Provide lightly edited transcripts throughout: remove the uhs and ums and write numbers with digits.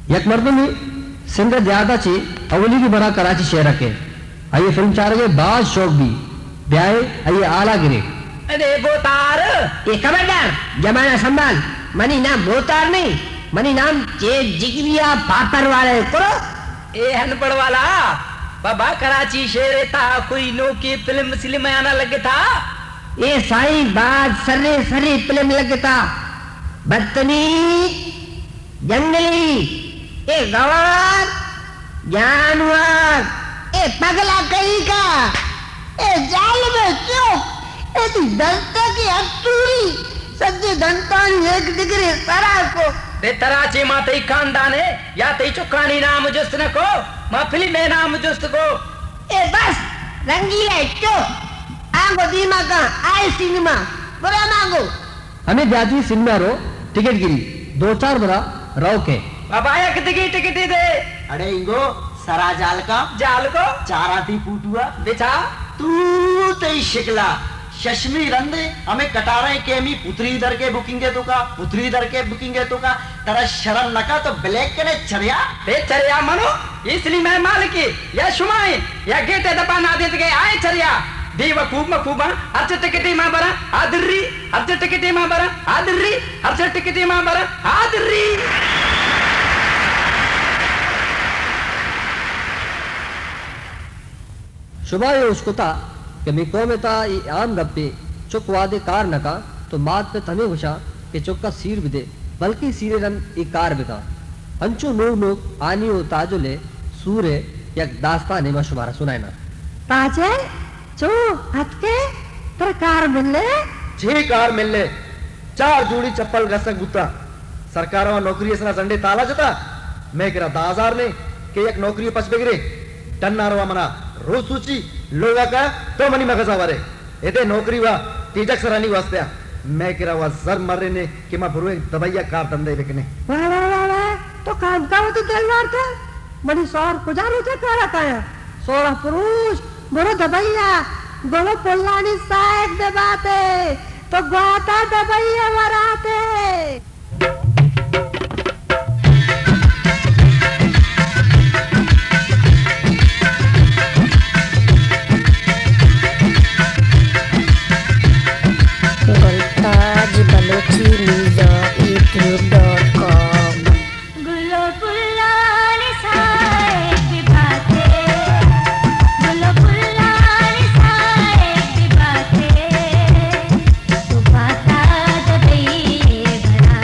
एक मर्दमी सिंध ज्यादा ची अवली की बड़ा कराची शहर के आइए फिल्म चार के बाद शौक भी ब्याहे आइए आला गिरे। अरे बोतार ये खबरदार जमाना संभाल। मनी नाम बोतार नहीं, मनी नाम जे जिगरिया पापर वाले करो। ए हनपड़ वाला बाबा कराची शहर था कोई नो की फिल्म सिनेमा आना लगे था। ये साई बात सर्रे सर्रे फिल्म लगता बदतमीज जंगली ए गवार जानवर ए पगला कहीं का ए जाल में क्यों ए दंता की हथूरी सच्चे दंता एक डिग्री सरा को ते तराची मां तई खानदान है या तई चुकानी नाम जुस्त न को मां फिल्म में नाम जुस्त को ए बस रंगीला क्यों आंगो दीमा का आए सिनेमा बुरा मांगो हमें जाती सिनेमा रो टिकट गिरी 2-4 बरा रहो के बाबा एक दिगी टिकट दे। अरे इंगो सरा जाल का जाल को चाराती पूटुआ बिछा तू तई शिकला शशमी रंदे हमें कटारे के मी पुत्री दर के बुकिंग है तो का पुत्री दर के बुकिंग है तो का तेरा शर्म नका तो ब्लैक करे चरिया बे चरिया मनो इसलिए मैं मालिकी या शुमाई या गेटे दबा ना देते गए आए चरिया देव खूब मखूबा हर्ष टिकटी मां बरा आदरी हर्ष टिकटी मां बरा आदरी हर्ष टिकटी मां बरा आदरी। शुभा ये उसको था कि मिको में था ये आम गप्पे चुक वादे कार नका तो मात पे तमे घुसा कि चुक का सीर भी दे बल्कि सीरे रंग एक कार भी था अंचो नोग नोग आनी हो ताजुले सूरे या दास्तान में शुमारा सुनाए ना ताजे चो हटके तर कार मिलले 6 कार मिलले 4 जोड़ी चप्पल रसक गुत्ता सरकार में नौकरी असना संडे ताला जता मैं करा 10,000 ने के एक नौकरी पस बेगरे टन्नारवा मना रोज सूची लोगा का तो मनी मगजा वारे एते नौकरी वा तीजक सरानी वास्ते मैं करा वा सर मरे ने कि मैं बुरुए दबैया कार धंधे बेकने वाह वाह वाह वाह तो काम का तो तेलवार था मनी सौर पुजारो थे कारा काया 16 पुरुष बुरो दबैया गोलो पुल्लानी साइक दबाते तो गाता दबैया वराते। गुलताज बलोची मीडिया youtube.com गुलो पुल्लानी साइक दबाते गुलो पुल्लानी साइक दबाते तो बाता दबैया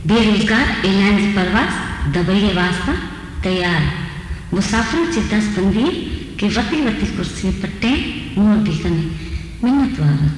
बेरोजगार एयरलाइंस प्रवास दबइए वास्ता तैयार मुसाफिर चिद्दास पंदी के वती वती कुर्सी पट्टे मोर दिखने मिन्नत वारा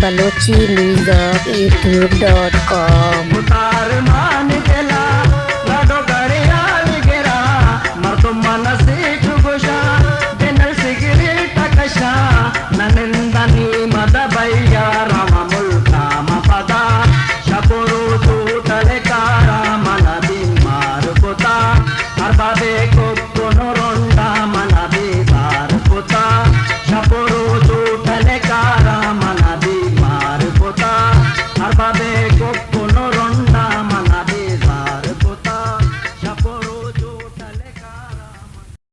बलोची न्यूज़ youtube.com